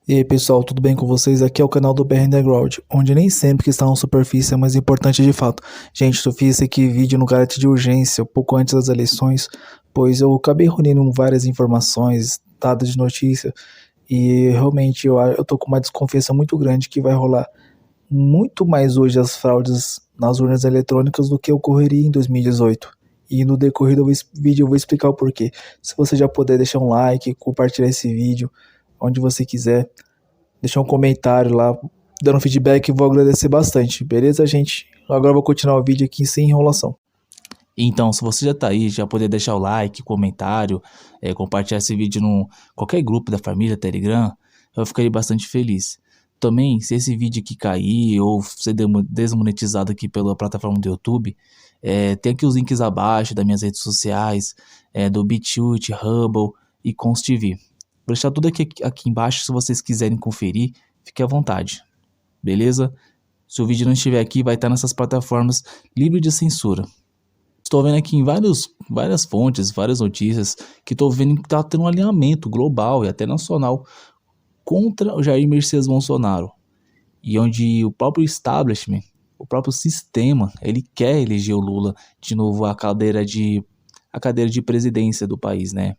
E aí pessoal, tudo bem com vocês? Aqui é o canal do BR Underground, onde nem sempre que está na superfície é mais importante de fato. Gente, eu fiz esse aqui vídeo no caráter de urgência, pouco antes das eleições, pois eu acabei reunindo várias informações, dados de notícia, e realmente eu tô com uma desconfiança muito grande que vai rolar muito mais hoje as fraudes nas urnas eletrônicas do que ocorreria em 2018. E no decorrer do vídeo eu vou explicar o porquê. Se você já puder deixar um like, compartilhar esse vídeo, onde você quiser, deixar um comentário lá, dando feedback, vou agradecer bastante, beleza, gente? Agora eu vou continuar o vídeo aqui sem enrolação. Então, se você já tá aí, já poder deixar o like, comentário, compartilhar esse vídeo no qualquer grupo da família, Telegram, eu ficaria bastante feliz. Também, se esse vídeo aqui cair ou ser desmonetizado aqui pela plataforma do YouTube, tem aqui os links abaixo das minhas redes sociais, do BitChute, Hubble e Cons TV. Vou deixar tudo aqui embaixo, se vocês quiserem conferir, fique à vontade, beleza? Se o vídeo não estiver aqui, vai estar nessas plataformas livre de censura. Estou vendo aqui em várias fontes, várias notícias, que estou vendo que está tendo um alinhamento global e até nacional contra o Jair Messias Bolsonaro. E onde o próprio establishment, o próprio sistema, ele quer eleger o Lula de novo à cadeira de presidência do país, né?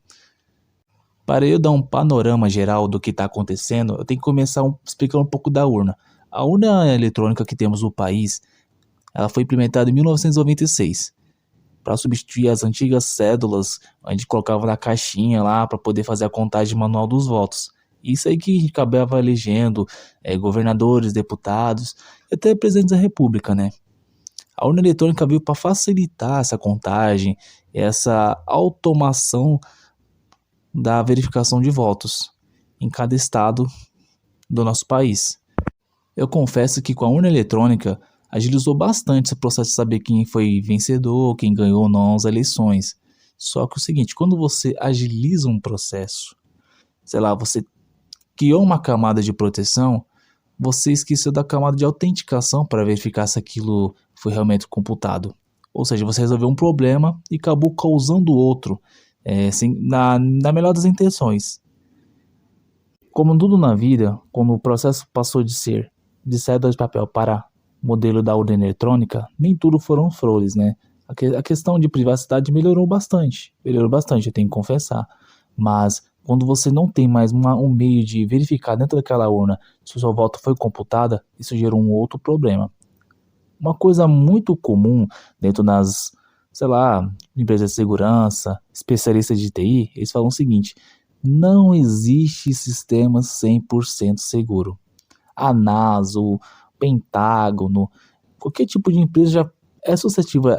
Para eu dar um panorama geral do que está acontecendo, eu tenho que começar explicando um pouco da urna. A urna eletrônica que temos no país, ela foi implementada em 1996. Para substituir as antigas cédulas, onde colocava na caixinha lá para poder fazer a contagem manual dos votos. Isso aí que acabava elegendo governadores, deputados e até presidentes da república, né? A urna eletrônica veio para facilitar essa contagem, essa automação da verificação de votos em cada estado do nosso país. Eu confesso que com a urna eletrônica agilizou bastante esse processo de saber quem foi vencedor, quem ganhou ou não as eleições. Só que é o seguinte, quando você agiliza um processo, sei lá, você criou uma camada de proteção, você esqueceu da camada de autenticação para verificar se aquilo foi realmente computado. Ou seja, você resolveu um problema e acabou causando outro, na melhor das intenções. Como tudo na vida, quando o processo passou de ser de cédula de papel para modelo da urna eletrônica, nem tudo foram flores, né? A questão de privacidade melhorou bastante, eu tenho que confessar. Mas quando você não tem mais um meio de verificar dentro daquela urna se o seu voto foi computada, isso gerou um outro problema. Uma coisa muito comum dentro das, sei lá, empresas de segurança, especialistas de TI, eles falam o seguinte: não existe sistema 100% seguro. A NASA, o Pentágono, qualquer tipo de empresa já é suscetível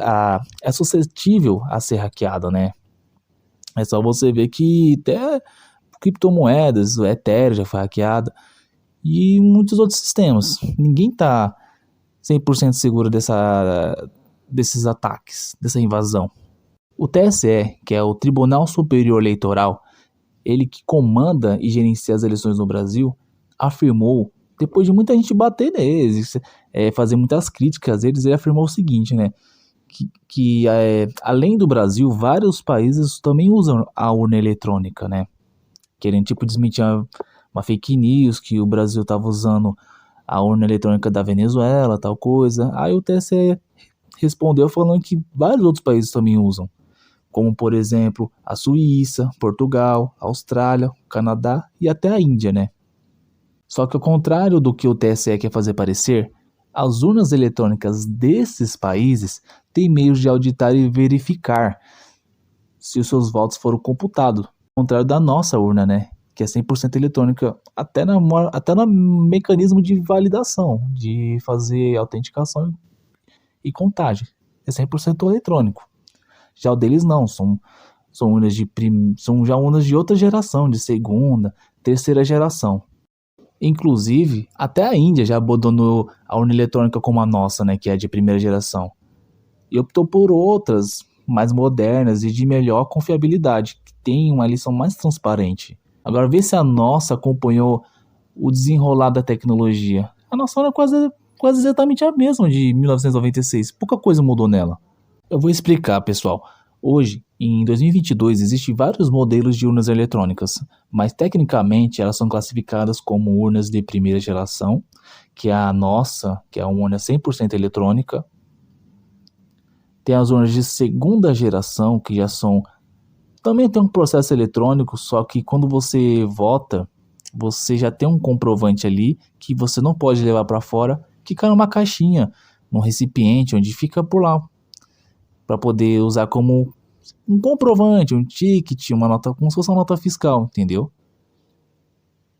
a ser hackeada, né? É só você ver que até criptomoedas, o Ethereum já foi hackeada e muitos outros sistemas. Ninguém tá 100% seguro desses ataques, dessa invasão. O TSE, que é o Tribunal Superior Eleitoral, ele que comanda e gerencia as eleições no Brasil, afirmou, depois de muita gente bater neles, fazer muitas críticas a eles, ele afirmou o seguinte, né? Que além do Brasil, vários países também usam a urna eletrônica, né? Querendo tipo desmentir uma fake news que o Brasil estava usando a urna eletrônica da Venezuela, tal coisa. Aí o TSE respondeu falando que vários outros países também usam, como por exemplo a Suíça, Portugal, Austrália, Canadá e até a Índia, né? Só que ao contrário do que o TSE quer fazer parecer, as urnas eletrônicas desses países têm meios de auditar e verificar se os seus votos foram computados. Ao contrário da nossa urna, né? Que é 100% eletrônica, até no mecanismo de validação, de fazer autenticação e contagem. É 100% eletrônico. Já o deles não, são já urnas de outra geração, de segunda, terceira geração. Inclusive, até a Índia já abandonou a urna eletrônica como a nossa, né, que é de primeira geração, e optou por outras mais modernas e de melhor confiabilidade, que tem uma eleição mais transparente. Agora, vê se a nossa acompanhou o desenrolar da tecnologia. A nossa urna é quase exatamente a mesma de 1996, pouca coisa mudou nela. Eu vou explicar, pessoal. Hoje, em 2022, existem vários modelos de urnas eletrônicas, mas tecnicamente elas são classificadas como urnas de primeira geração, que é a nossa, que é uma urna 100% eletrônica. Tem as urnas de segunda geração, que já são... Também tem um processo eletrônico, só que quando você vota, você já tem um comprovante ali que você não pode levar para fora, que cai numa caixinha, num recipiente, onde fica por lá, para poder usar como um comprovante, um ticket, uma nota, como se fosse uma nota fiscal, entendeu?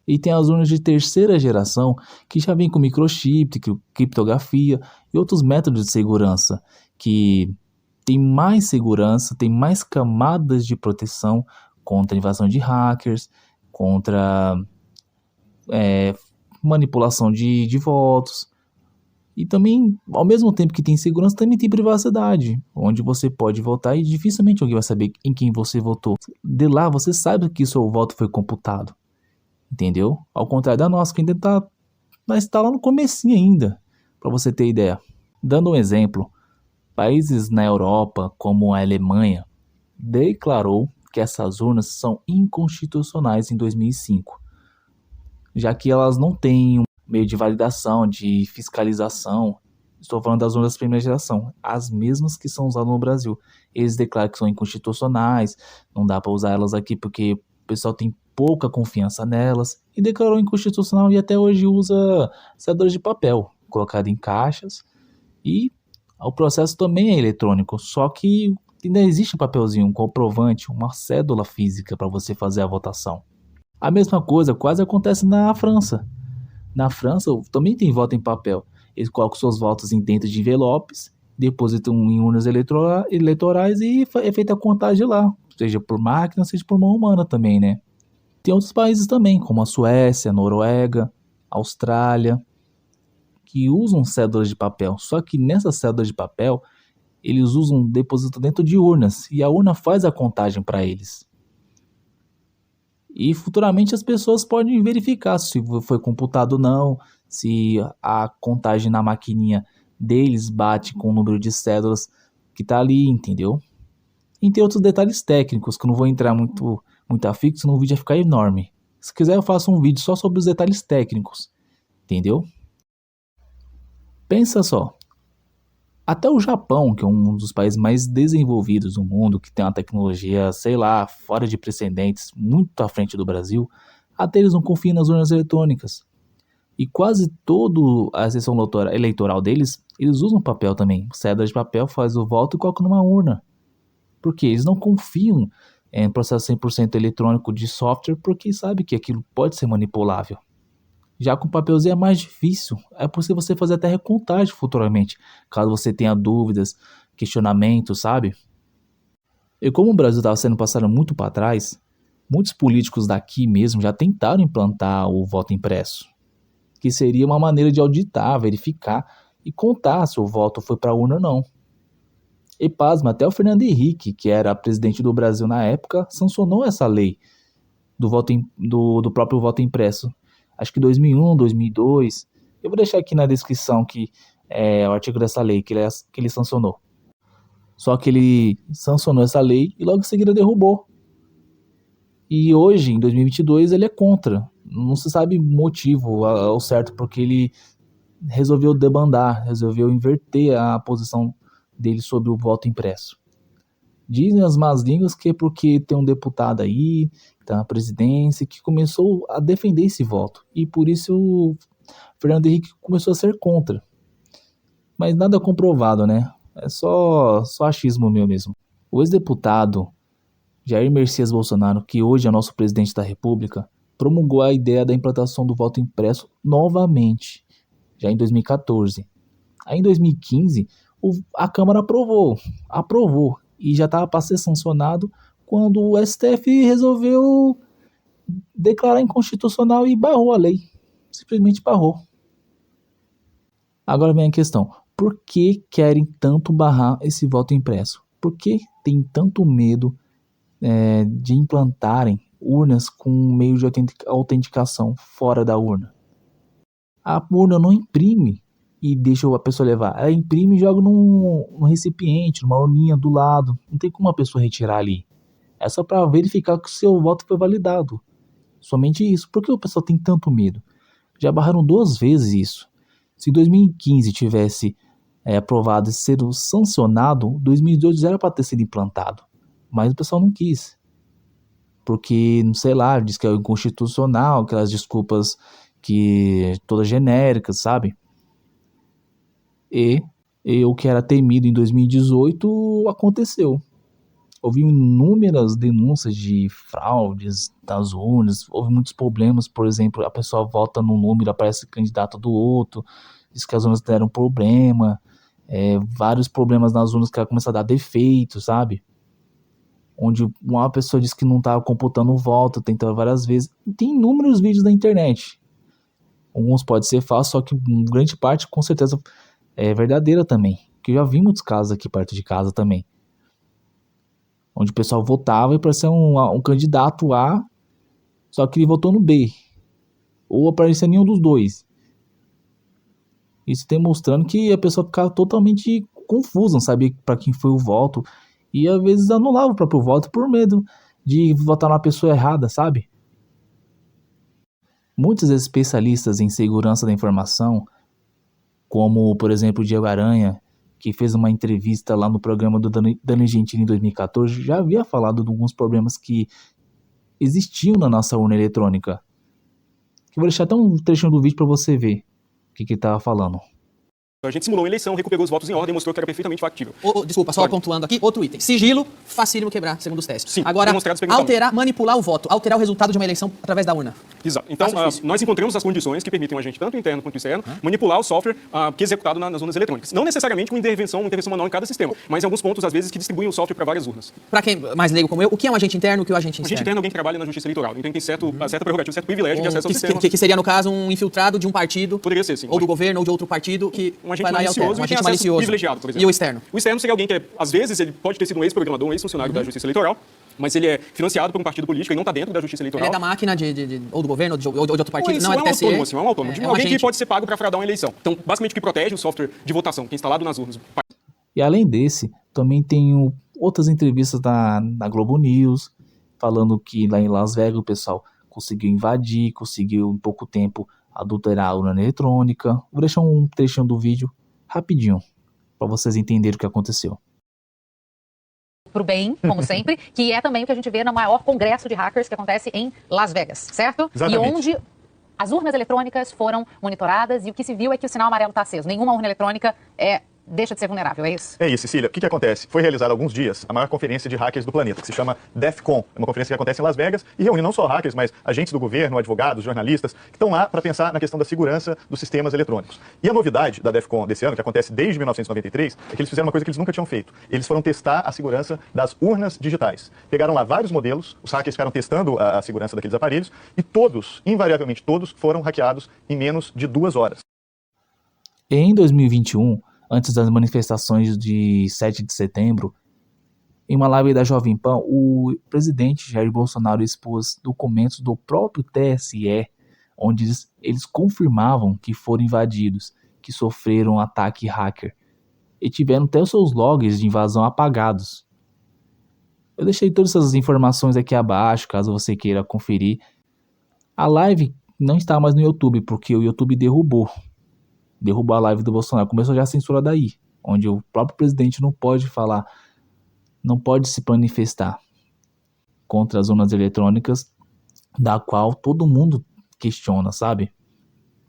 E tem as urnas de terceira geração, que já vem com microchip, criptografia e outros métodos de segurança, que tem mais segurança, tem mais camadas de proteção contra invasão de hackers, contra manipulação de votos. E também, ao mesmo tempo que tem segurança, também tem privacidade, onde você pode votar e dificilmente alguém vai saber em quem você votou. De lá, você sabe que o seu voto foi computado, entendeu? Ao contrário da nossa, que ainda está lá no comecinho ainda, para você ter ideia. Dando um exemplo, países na Europa, como a Alemanha, declarou que essas urnas são inconstitucionais em 2005, já que elas não têm um meio de validação, de fiscalização. Estou falando das urnas de primeira geração, as mesmas que são usadas no Brasil. Eles declaram que são inconstitucionais, não dá para usar elas aqui porque o pessoal tem pouca confiança nelas, e declarou inconstitucional e até hoje usa cédulas de papel, colocado em caixas, e o processo também é eletrônico, só que ainda existe um papelzinho, um comprovante, uma cédula física para você fazer a votação. A mesma coisa quase acontece na França. Na França também tem voto em papel. Eles colocam seus votos em dentro de envelopes, depositam em urnas eleitorais e é feita a contagem lá, seja por máquina, seja por mão humana também, né? Tem outros países também, como a Suécia, a Noruega, a Austrália, que usam cédulas de papel. Só que nessas cédulas de papel, eles usam depósito dentro de urnas e a urna faz a contagem para eles. E futuramente as pessoas podem verificar se foi computado ou não, se a contagem na maquininha deles bate com o número de cédulas que está ali, entendeu? E tem outros detalhes técnicos que eu não vou entrar muito a fixo, senão o vídeo vai ficar enorme. Se quiser eu faço um vídeo só sobre os detalhes técnicos, entendeu? Pensa só, até o Japão, que é um dos países mais desenvolvidos do mundo, que tem uma tecnologia, sei lá, fora de precedentes, muito à frente do Brasil, até eles não confiam nas urnas eletrônicas. E quase toda a sessão eleitoral deles, eles usam papel também. Cédula de papel, faz o voto e coloca numa urna. Por quê? Eles não confiam em processo 100% eletrônico de software, porque sabe que aquilo pode ser manipulável. Já com papelzinho é mais difícil, é possível você fazer até recontagem futuramente, caso você tenha dúvidas, questionamentos, sabe? E como o Brasil estava sendo passado muito para trás, muitos políticos daqui mesmo já tentaram implantar o voto impresso, que seria uma maneira de auditar, verificar e contar se o voto foi para a urna ou não. E pasma, até o Fernando Henrique, que era presidente do Brasil na época, sancionou essa lei do próprio voto impresso. Acho que 2001, 2002. Eu vou deixar aqui na descrição que é o artigo dessa lei que ele sancionou. Só que ele sancionou essa lei e logo em seguida derrubou. E hoje, em 2022, ele é contra. Não se sabe o motivo ao certo, porque ele resolveu debandar, resolveu inverter a posição dele sobre o voto impresso. Dizem as más línguas que é porque tem um deputado aí, que está na presidência, que começou a defender esse voto. E por isso o Fernando Henrique começou a ser contra. Mas nada comprovado, né? É só achismo meu mesmo. O ex-deputado Jair Messias Bolsonaro, que hoje é nosso presidente da República, promulgou a ideia da implantação do voto impresso novamente, já em 2014. Aí em 2015, a Câmara aprovou, e já estava para ser sancionado quando o STF resolveu declarar inconstitucional e barrou a lei. Simplesmente barrou. Agora vem a questão, por que querem tanto barrar esse voto impresso? Por que tem tanto medo de implantarem urnas com meio de autenticação fora da urna? A urna não imprime e deixa a pessoa levar. Ela imprime e joga num recipiente, numa urninha do lado. Não tem como a pessoa retirar ali. É só para verificar que o seu voto foi validado. Somente isso. Por que o pessoal tem tanto medo? Já barraram 2 vezes isso. Se em 2015 tivesse aprovado e sido sancionado, 2018 já era para ter sido implantado. Mas o pessoal não quis. Porque, não sei lá, diz que é inconstitucional, aquelas desculpas que todas genéricas, sabe? E o que era temido em 2018 aconteceu. Houve inúmeras denúncias de fraudes das urnas, houve muitos problemas, por exemplo, a pessoa vota num número, aparece candidato do outro, diz que as urnas deram problema, vários problemas nas urnas que ela começa a dar defeito, sabe? Onde uma pessoa diz que não estava computando o voto, tentou várias vezes. Tem inúmeros vídeos na internet. Alguns podem ser falsos, só que grande parte com certeza é verdadeira também. Que eu já vi muitos casos aqui perto de casa também. Onde o pessoal votava e parecia um candidato A, só que ele votou no B. Ou aparecia nenhum dos dois. Isso demonstrando que a pessoa ficava totalmente confusa, não sabia para quem foi o voto. E às vezes anulava o próprio voto por medo de votar na pessoa errada, sabe? Muitos especialistas em segurança da informação, como por exemplo o Diego Aranha, que fez uma entrevista lá no programa do Danilo Gentili em 2014, já havia falado de alguns problemas que existiam na nossa urna eletrônica. Eu vou deixar até um trechinho do vídeo para você ver o que ele estava falando. A gente simulou uma eleição, recuperou os votos em ordem e mostrou que era perfeitamente factível. Desculpa, só pontuando aqui, outro item. Sigilo, facílimo quebrar, segundo os testes. Sim, agora, alterar, manipular o voto, alterar o resultado de uma eleição através da urna. Exato. Então, nós encontramos as condições que permitem a gente, tanto interno quanto externo, manipular o software que é executado nas urnas eletrônicas. Não necessariamente com intervenção manual em cada sistema, mas em alguns pontos, às vezes, que distribuem o software para várias urnas. Para quem mais leigo como eu, o que é um agente interno e o que é um agente externo? Um agente interno é alguém que trabalha na justiça eleitoral, então tem certa prerrogativa, certo privilégio de acesso ao sistema. Que seria, no caso, um infiltrado de um partido. Poderia ser, sim. Ou do governo, ou de outro partido, que um agente malicioso, agente malicioso. Privilegiado, por exemplo. E o externo? O externo seria alguém que, às vezes, ele pode ter sido um ex-programador, um ex-funcionário da Justiça Eleitoral, mas ele é financiado por um partido político e não está dentro da Justiça Eleitoral. Ele é da máquina ou do governo, ou de outro partido, não é do TSE. Autônomo, assim, é um autônomo. Alguém agente que pode ser pago para fraudar uma eleição. Então, basicamente, o que protege o software de votação, que é instalado nas urnas. E além desse, também tem outras entrevistas na Globo News, falando que lá em Las Vegas o pessoal conseguiu invadir, conseguiu em pouco tempo adulterar a urna eletrônica. Vou deixar um trechinho do vídeo rapidinho, para vocês entenderem o que aconteceu. Pro bem, como sempre, que é também o que a gente vê no maior congresso de hackers que acontece em Las Vegas, certo? Exatamente. E onde as urnas eletrônicas foram monitoradas e o que se viu é que o sinal amarelo está aceso. Nenhuma urna eletrônica deixa de ser vulnerável, é isso? É isso, Cecília. O que acontece? Foi realizada há alguns dias a maior conferência de hackers do planeta, que se chama DEF CON. É uma conferência que acontece em Las Vegas e reúne não só hackers, mas agentes do governo, advogados, jornalistas, que estão lá para pensar na questão da segurança dos sistemas eletrônicos. E a novidade da DEF CON desse ano, que acontece desde 1993, é que eles fizeram uma coisa que eles nunca tinham feito. Eles foram testar a segurança das urnas digitais. Pegaram lá vários modelos, os hackers ficaram testando a segurança daqueles aparelhos e todos, invariavelmente todos, foram hackeados em menos de 2 horas. Em 2021, antes das manifestações de 7 de setembro, em uma live da Jovem Pan, o presidente Jair Bolsonaro expôs documentos do próprio TSE, onde eles confirmavam que foram invadidos, que sofreram um ataque hacker, e tiveram até os seus logs de invasão apagados. Eu deixei todas essas informações aqui abaixo, caso você queira conferir. A live não está mais no YouTube, porque o YouTube derrubou a live do Bolsonaro. Começou já a censura daí, onde o próprio presidente não pode falar, não pode se manifestar contra as urnas eletrônicas, da qual todo mundo questiona, sabe?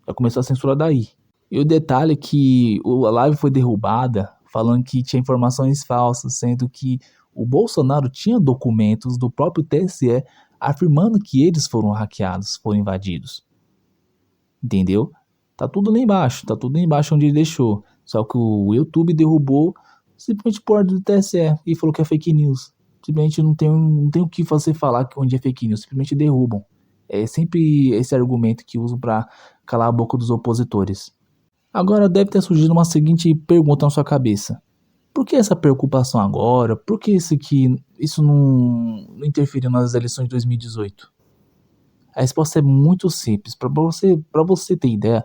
Já começou a censura daí. E o detalhe é que a live foi derrubada falando que tinha informações falsas, sendo que o Bolsonaro tinha documentos do próprio TSE afirmando que eles foram hackeados, foram invadidos. Entendeu? Tá tudo lá embaixo onde ele deixou. Só que o YouTube derrubou simplesmente por ordem do TSE e falou que é fake news. Simplesmente não tem o que você falar onde é fake news, simplesmente derrubam. É sempre esse argumento que usam para calar a boca dos opositores. Agora deve ter surgido uma seguinte pergunta na sua cabeça. Por que essa preocupação agora? Por que isso não interferiu nas eleições de 2018? A resposta é muito simples. Para você ter ideia,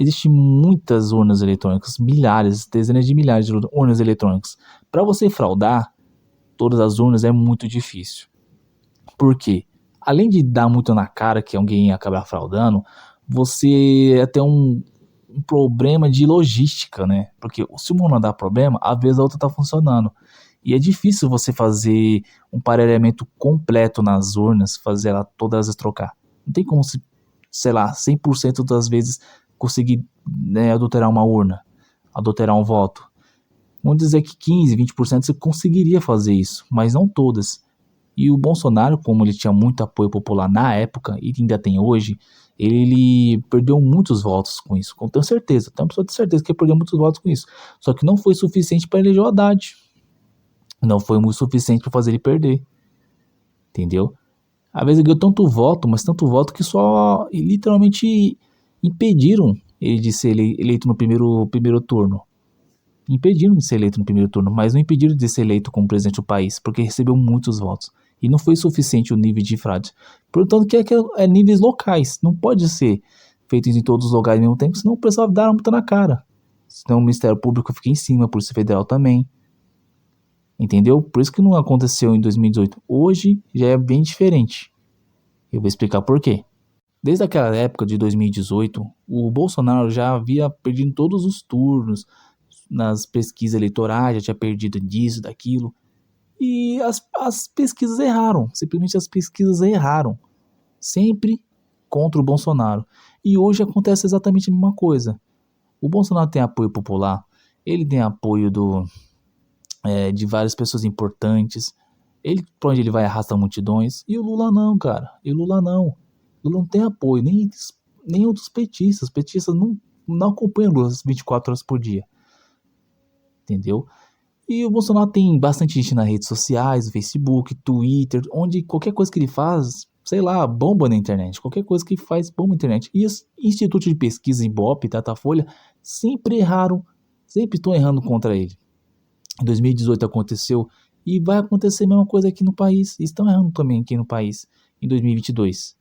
Existem muitas urnas eletrônicas, milhares, dezenas de milhares de urnas eletrônicas. Para você fraudar todas as urnas é muito difícil. Por quê? Além de dar muito na cara que alguém ia acabar fraudando, você ia ter um problema de logística, né? Porque se uma urna dá problema, às vezes a outra tá funcionando. E é difícil você fazer um parelhamento completo nas urnas, fazer ela todas trocar. Não tem como, sei lá, 100% das vezes conseguir, né, adulterar uma urna, adulterar um voto. Vamos dizer que 15, 20% você conseguiria fazer isso, mas não todas. E o Bolsonaro, como ele tinha muito apoio popular na época, e ainda tem hoje, ele perdeu muitos votos com isso. Tenho certeza, tenho absoluta certeza que ele perdeu muitos votos com isso. Só que não foi suficiente para eleger o Haddad. Não foi muito suficiente para fazer ele perder. Entendeu? Às vezes ele ganhou tanto voto, mas tanto voto que só literalmente impediram ele de ser eleito no primeiro turno. Impediram de ser eleito no primeiro turno, mas não impediram de ser eleito como presidente do país, porque recebeu muitos votos. E não foi suficiente o nível de fraude. Portanto, que é níveis locais. Não pode ser feito em todos os lugares ao mesmo tempo, senão o pessoal vai dar uma multa na cara. Senão o Ministério Público fica em cima, a Polícia Federal também. Entendeu? Por isso que não aconteceu em 2018. Hoje já é bem diferente. Eu vou explicar por quê. Desde aquela época de 2018, o Bolsonaro já havia perdido todos os turnos nas pesquisas eleitorais, já tinha perdido disso, daquilo. E as pesquisas erraram. Simplesmente as pesquisas erraram. Sempre contra o Bolsonaro. E hoje acontece exatamente a mesma coisa. O Bolsonaro tem apoio popular. Ele tem apoio de várias pessoas importantes. Ele, pra onde ele vai, arrasta multidões. E o Lula não, cara. E o Lula não. O Lula não tem apoio. Nem outros petistas. Os petistas não acompanham o Lula 24 horas por dia. Entendeu? E o Bolsonaro tem bastante gente nas redes sociais, Facebook, Twitter, onde qualquer coisa que ele faz, sei lá, bomba na internet. Qualquer coisa que ele faz, bomba na internet. E os institutos de pesquisa, Ibope, Datafolha, sempre erraram, sempre estão errando contra ele. Em 2018 aconteceu e vai acontecer a mesma coisa aqui no país. Estão errando também aqui no país em 2022.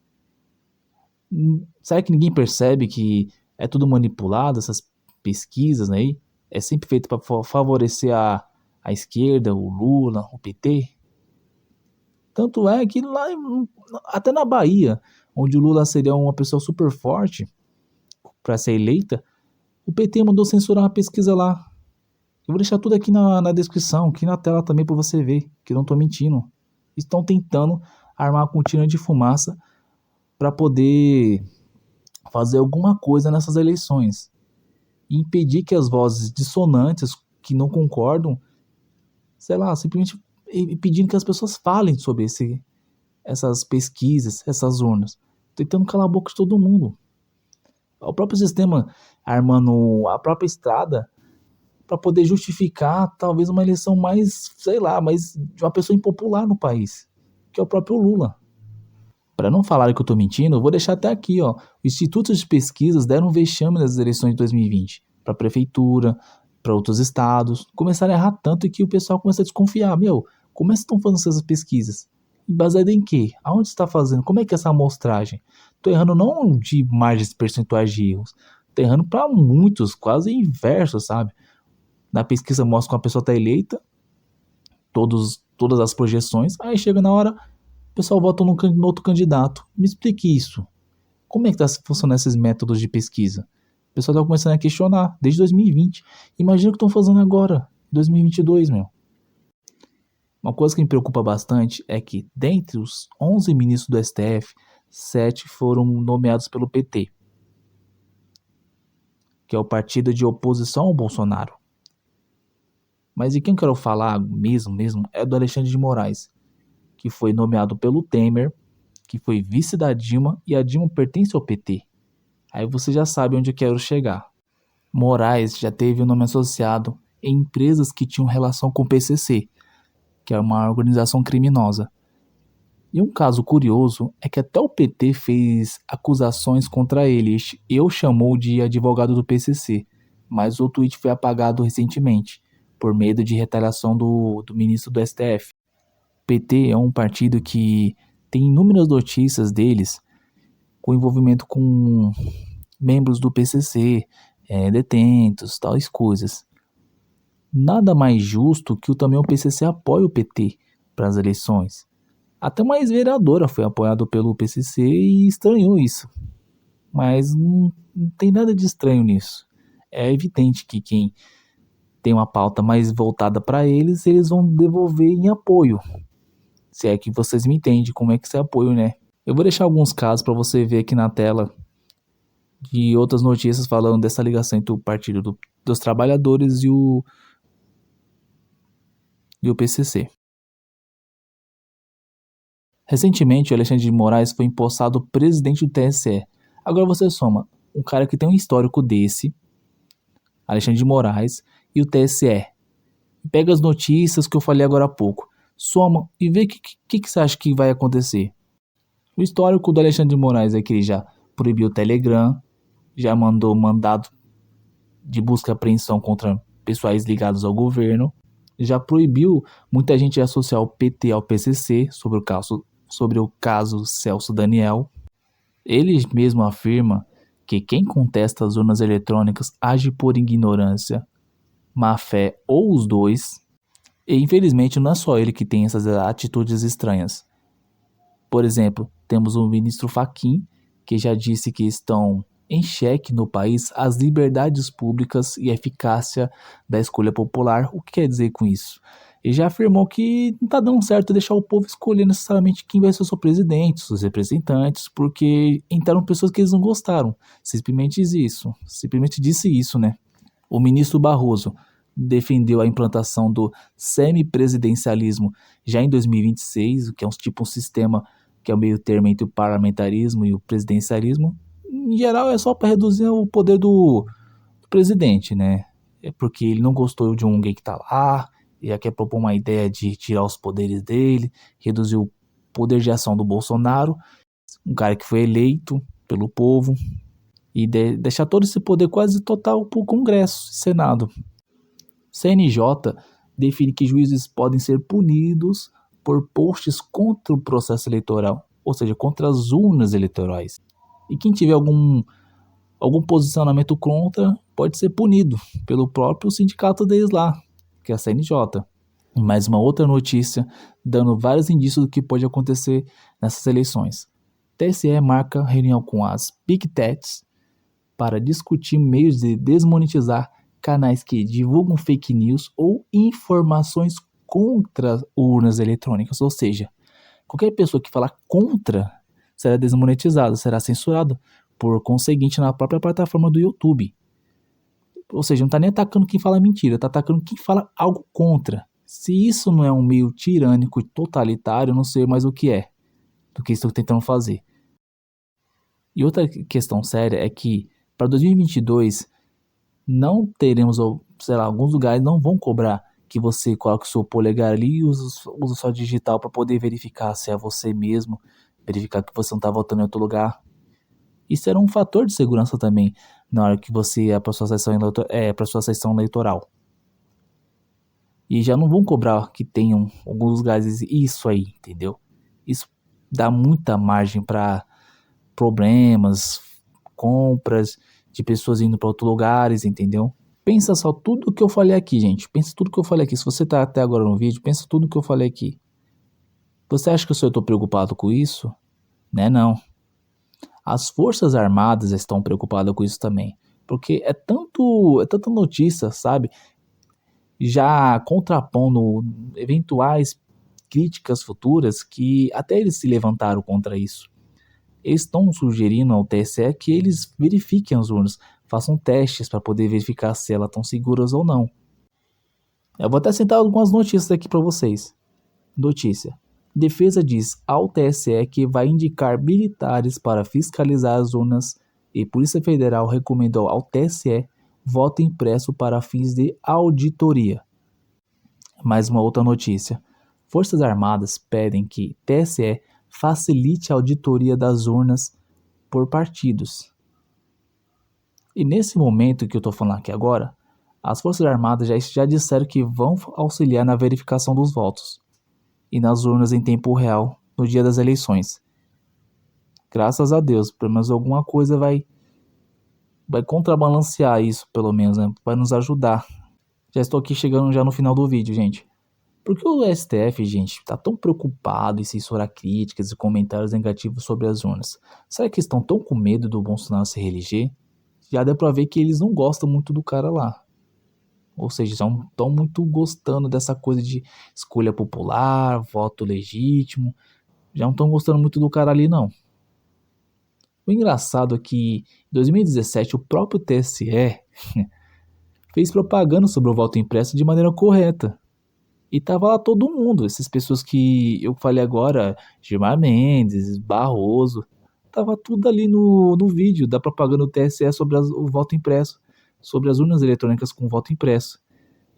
Será que ninguém percebe que é tudo manipulado, essas pesquisas aí? É sempre feito para favorecer a esquerda, o Lula, o PT. Tanto é que lá, até na Bahia, onde o Lula seria uma pessoa super forte para ser eleita, o PT mandou censurar uma pesquisa lá. Eu vou deixar tudo aqui na descrição, aqui na tela também para você ver, que eu não estou mentindo. Estão tentando armar uma cortina de fumaça para poder fazer alguma coisa nessas eleições. E impedir que as vozes dissonantes, que não concordam, sei lá, simplesmente pedindo que as pessoas falem sobre essas pesquisas, essas urnas. Tentando calar a boca de todo mundo. O próprio sistema armando a própria estrada para poder justificar talvez uma eleição mais, sei lá, mais de uma pessoa impopular no país, que é o próprio Lula. Para não falar que eu estou mentindo, eu vou deixar até aqui, ó. Institutos de pesquisas deram um vexame nas eleições de 2020 para a prefeitura, para outros estados. Começaram a errar tanto que o pessoal começa a desconfiar. Como é que estão fazendo essas pesquisas? Baseado em quê? Aonde está fazendo? Como é que é essa amostragem? Estou errando não de margens percentuais de erros. Estou errando para muitos, quase inverso, sabe? Na pesquisa mostra que uma pessoa está eleita, todas as projeções, aí chega na hora, o pessoal vota no outro candidato. Me explique isso. Como é que está funcionando esses métodos de pesquisa? O pessoal está começando a questionar desde 2020. Imagina o que estão fazendo agora, 2022, meu. Uma coisa que me preocupa bastante é que, dentre os 11 ministros do STF, 7 foram nomeados pelo PT, que é o partido de oposição ao Bolsonaro. Mas de quem eu quero falar mesmo é do Alexandre de Moraes, que foi nomeado pelo Temer, que foi vice da Dilma, e a Dilma pertence ao PT. Aí você já sabe onde eu quero chegar. Moraes já teve o nome associado em empresas que tinham relação com o PCC, que é uma organização criminosa. E um caso curioso é que até o PT fez acusações contra ele e o chamou de advogado do PCC, mas o tweet foi apagado recentemente, por medo de retaliação do ministro do STF. O PT é um partido que tem inúmeras notícias deles com envolvimento com membros do PCC, detentos, tais coisas. Nada mais justo que também o PCC apoie o PT para as eleições. Até uma ex-vereadora foi apoiada pelo PCC e estranhou isso. Mas não tem nada de estranho nisso. É evidente que quem tem uma pauta mais voltada para eles vão devolver em apoio. Se é que vocês me entendem como é que esse apoio, né? Eu vou deixar alguns casos para você ver aqui na tela de outras notícias falando dessa ligação entre o Partido dos Trabalhadores e o PCC. Recentemente, o Alexandre de Moraes foi empossado presidente do TSE. Agora você soma um cara que tem um histórico desse, Alexandre de Moraes, e o TSE. Pega as notícias que eu falei agora há pouco, soma e vê o que você acha que vai acontecer. O histórico do Alexandre de Moraes é que ele já proibiu o Telegram, já mandou mandado de busca e apreensão contra pessoais ligados ao governo, já proibiu muita gente de associar o PT ao PCC sobre o caso Celso Daniel. Ele mesmo afirma que quem contesta as urnas eletrônicas age por ignorância, má fé ou os dois. E infelizmente não é só ele que tem essas atitudes estranhas. Por exemplo, temos o ministro Fachin, que já disse que estão em xeque no país as liberdades públicas e a eficácia da escolha popular. O que quer dizer com isso? Ele já afirmou que não está dando certo deixar o povo escolher necessariamente quem vai ser o seu presidente, seus representantes, porque entraram pessoas que eles não gostaram. Simplesmente disse isso, né? O ministro Barroso defendeu a implantação do semipresidencialismo já em 2026, que é um sistema que é o meio termo entre o parlamentarismo e o presidencialismo. Em geral é só para reduzir o poder do presidente, né? É porque ele não gostou de um gay que tá lá, e quer propor uma ideia de tirar os poderes dele, reduzir o poder de ação do Bolsonaro, um cara que foi eleito pelo povo, e deixar todo esse poder quase total para o Congresso e Senado. CNJ define que juízes podem ser punidos por posts contra o processo eleitoral, ou seja, contra as urnas eleitorais. E quem tiver algum posicionamento contra pode ser punido pelo próprio sindicato deles lá, que é a CNJ. E mais uma outra notícia dando vários indícios do que pode acontecer nessas eleições. TSE marca reunião com as Big Techs para discutir meios de desmonetizar canais que divulgam fake news ou informações contra urnas eletrônicas. Ou seja, qualquer pessoa que falar contra será desmonetizada, será censurada, por conseguinte, na própria plataforma do YouTube. Ou seja, não está nem atacando quem fala mentira, está atacando quem fala algo contra. Se isso não é um meio tirânico e totalitário, eu não sei mais o que é, do que estou tentando fazer. E outra questão séria é que para 2022 não teremos, alguns lugares não vão cobrar que você coloque o seu polegar ali e use sua digital para poder verificar se é você mesmo, verificar que você não está votando em outro lugar. Isso era um fator de segurança também na hora que você ia para sua sessão eleitoral. E já não vão cobrar que tenham alguns lugares isso aí, entendeu? Isso dá muita margem para problemas, compras de pessoas indo para outros lugares, entendeu? Pensa só tudo que eu falei aqui, gente. Pensa tudo que eu falei aqui. Se você tá até agora no vídeo, pensa tudo que eu falei aqui. Você acha que eu estou preocupado com isso? Né, não. As Forças Armadas estão preocupadas com isso também. Porque é tanta notícia, sabe? Já contrapondo eventuais críticas futuras que até eles se levantaram contra isso. Eles estão sugerindo ao TSE que eles verifiquem as urnas, façam testes para poder verificar se elas estão seguras ou não. Eu vou até citar algumas notícias aqui para vocês. Notícia. Defesa diz ao TSE que vai indicar militares para fiscalizar as urnas e Polícia Federal recomendou ao TSE voto impresso para fins de auditoria. Mais uma outra notícia. Forças Armadas pedem que TSE facilite a auditoria das urnas por partidos. E nesse momento que eu estou falando aqui agora, as Forças Armadas já disseram que vão auxiliar na verificação dos votos e nas urnas em tempo real no dia das eleições. Graças a Deus, pelo menos alguma coisa vai vai contrabalancear isso, pelo menos, né? Vai nos ajudar. Já estou aqui chegando já no final do vídeo, gente. Por que o STF, gente, tá tão preocupado em censurar críticas e comentários negativos sobre as urnas? Será que estão tão com medo do Bolsonaro se reeleger? Já deu pra ver que eles não gostam muito do cara lá. Ou seja, já não estão muito gostando dessa coisa de escolha popular, voto legítimo. Já não estão gostando muito do cara ali, não. O engraçado é que em 2017 o próprio TSE fez propaganda sobre o voto impresso de maneira correta. E tava lá todo mundo, essas pessoas que eu falei agora, Gilmar Mendes, Barroso, tava tudo ali no vídeo da propaganda do TSE sobre o voto impresso, sobre as urnas eletrônicas com voto impresso.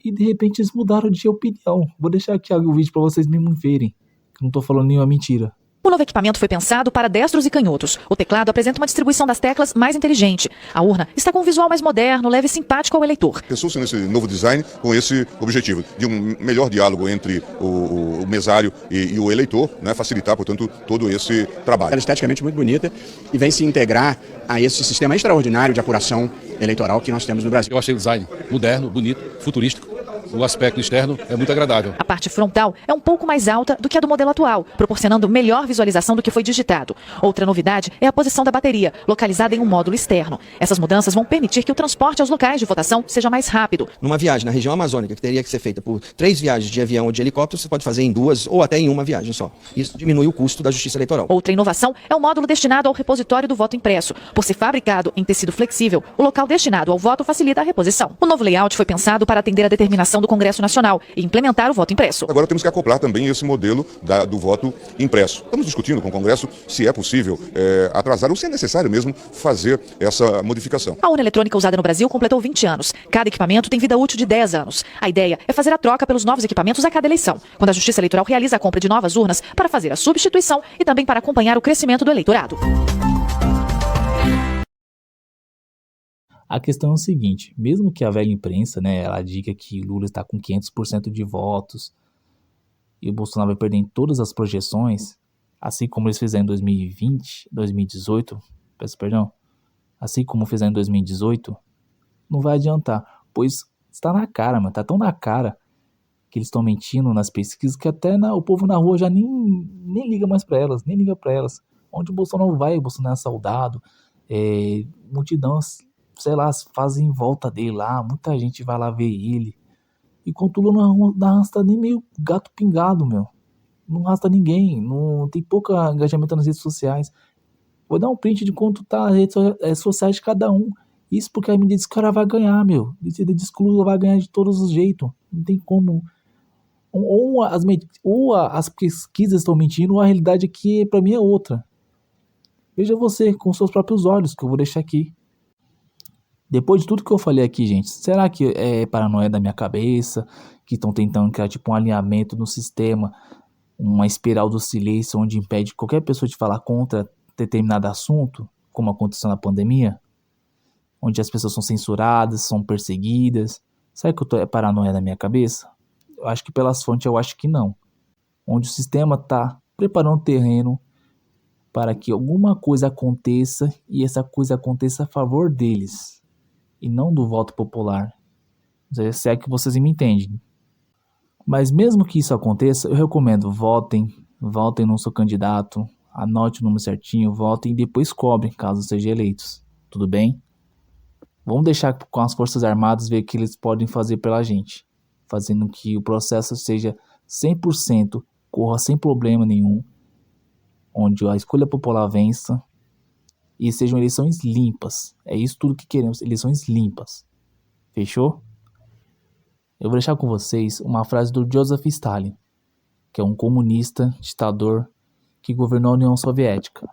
E de repente eles mudaram de opinião. Vou deixar aqui o vídeo para vocês mesmo verem, que não tô falando nenhuma mentira. O novo equipamento foi pensado para destros e canhotos. O teclado apresenta uma distribuição das teclas mais inteligente. A urna está com um visual mais moderno, leve e simpático ao eleitor. Pensou-se nesse novo design com esse objetivo, de um melhor diálogo entre o mesário e o eleitor, né, facilitar, portanto, todo esse trabalho. Ela é esteticamente muito bonita e vem se integrar a esse sistema extraordinário de apuração eleitoral que nós temos no Brasil. Eu achei o design moderno, bonito, futurístico. O aspecto externo é muito agradável. A parte frontal é um pouco mais alta do que a do modelo atual, proporcionando melhor visualização do que foi digitado. Outra novidade é a posição da bateria, localizada em um módulo externo. Essas mudanças vão permitir que o transporte aos locais de votação seja mais rápido. Numa viagem na região amazônica, que teria que ser feita por 3 viagens de avião ou de helicóptero, você pode fazer em 2 ou até em uma viagem só. Isso diminui o custo da justiça eleitoral. Outra inovação é o módulo destinado ao repositório do voto impresso. Por ser fabricado em tecido flexível, o local destinado ao voto facilita a reposição. O novo layout foi pensado para atender a determinação do Congresso Nacional e implementar o voto impresso. Agora temos que acoplar também esse modelo do voto impresso. Estamos discutindo com o Congresso se é possível atrasar ou se é necessário mesmo fazer essa modificação. A urna eletrônica usada no Brasil completou 20 anos. Cada equipamento tem vida útil de 10 anos. A ideia é fazer a troca pelos novos equipamentos a cada eleição, quando a Justiça Eleitoral realiza a compra de novas urnas para fazer a substituição e também para acompanhar o crescimento do eleitorado. A questão é o seguinte, mesmo que a velha imprensa, né, ela diga que Lula está com 500% de votos e o Bolsonaro vai perder em todas as projeções, assim como eles fizeram em 2018, peço perdão, assim como fizeram em 2018, não vai adiantar, pois está na cara, mano, tá tão na cara que eles estão mentindo nas pesquisas que até o povo na rua já nem liga mais para elas, nem liga para elas. Onde o Bolsonaro vai, o Bolsonaro é saudado, multidão, sei lá, fazem em volta dele lá, muita gente vai lá ver ele. Enquanto o Lula não arrasta nem meio gato pingado, meu. Não arrasta ninguém, não tem pouco engajamento nas redes sociais. Vou dar um print de quanto tá as redes sociais de cada um. Isso porque a mídia diz que o cara vai ganhar, meu. Diz que o Lula vai ganhar de todos os jeitos. Não tem como. Ou as pesquisas estão mentindo, ou a realidade aqui pra mim é outra. Veja você com seus próprios olhos, que eu vou deixar aqui. Depois de tudo que eu falei aqui, gente, será que é paranoia da minha cabeça, que estão tentando criar tipo um alinhamento no sistema, uma espiral do silêncio onde impede qualquer pessoa de falar contra determinado assunto, como aconteceu na pandemia, onde as pessoas são censuradas, são perseguidas? Será que é paranoia da minha cabeça? Eu acho que pelas fontes eu acho que não. Onde o sistema está preparando o terreno para que alguma coisa aconteça e essa coisa aconteça a favor deles e não do voto popular. Não sei se é que vocês me entendem. Mas mesmo que isso aconteça, eu recomendo, votem no seu candidato, anote o número certinho, votem e depois cobrem, caso sejam eleitos. Tudo bem? Vamos deixar com as Forças Armadas ver o que eles podem fazer pela gente, fazendo que o processo seja 100%, corra sem problema nenhum, onde a escolha popular vença e sejam eleições limpas. É isso tudo que queremos, eleições limpas. Fechou? Eu vou deixar com vocês uma frase do Joseph Stalin, que é um comunista, ditador, que governou a União Soviética.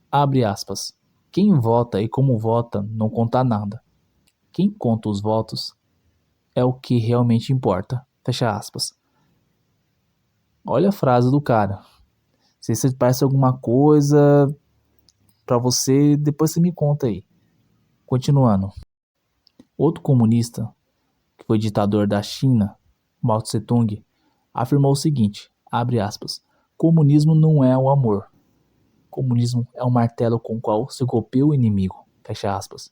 Abre aspas. Quem vota e como vota não conta nada. Quem conta os votos é o que realmente importa. Fecha aspas. Olha a frase do cara. Se isso parece alguma coisa pra você, depois você me conta aí. Continuando. Outro comunista, que foi ditador da China, Mao Tse Tung, afirmou o seguinte, abre aspas, comunismo não é o amor. Comunismo é um martelo com o qual se golpeia o inimigo. fecha aspas.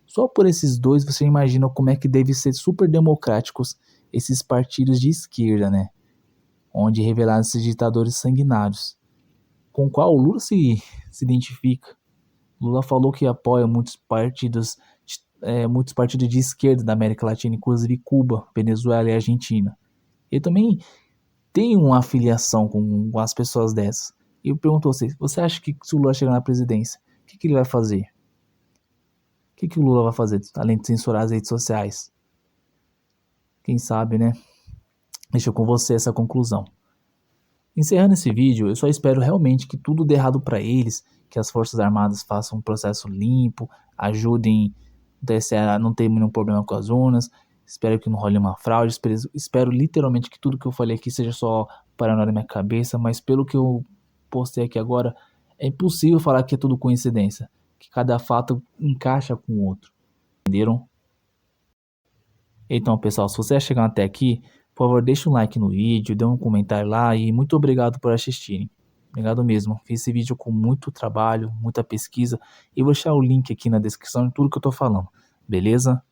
Só por esses dois você imagina como é que deve ser super democráticos esses partidos de esquerda, né? Onde revelaram esses ditadores sanguinários. Com o qual o Lula se identifica. Lula falou que apoia muitos partidos de esquerda da América Latina, inclusive Cuba, Venezuela e Argentina. Ele também tem uma afiliação com as pessoas dessas. E eu pergunto a você acha que se o Lula chegar na presidência, o que ele vai fazer? O que o Lula vai fazer, além de censurar as redes sociais? Quem sabe, né? Deixa com você essa conclusão. Encerrando esse vídeo, eu só espero realmente que tudo dê errado para eles, que as Forças Armadas façam um processo limpo, ajudem o TSE a não ter nenhum problema com as urnas. Espero que não role uma fraude, espero literalmente que tudo que eu falei aqui seja só paranoia na minha cabeça, mas pelo que eu postei aqui agora, é impossível falar que é tudo coincidência, que cada fato encaixa com o outro. Entenderam? Então, pessoal, se você chegar até aqui, por favor, deixa um like no vídeo, dê um comentário lá e muito obrigado por assistirem. Obrigado mesmo. Fiz esse vídeo com muito trabalho, muita pesquisa e vou deixar o link aqui na descrição de tudo que eu tô falando. Beleza?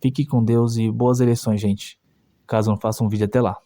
Fique com Deus e boas eleições, gente. Caso não faça um vídeo até lá.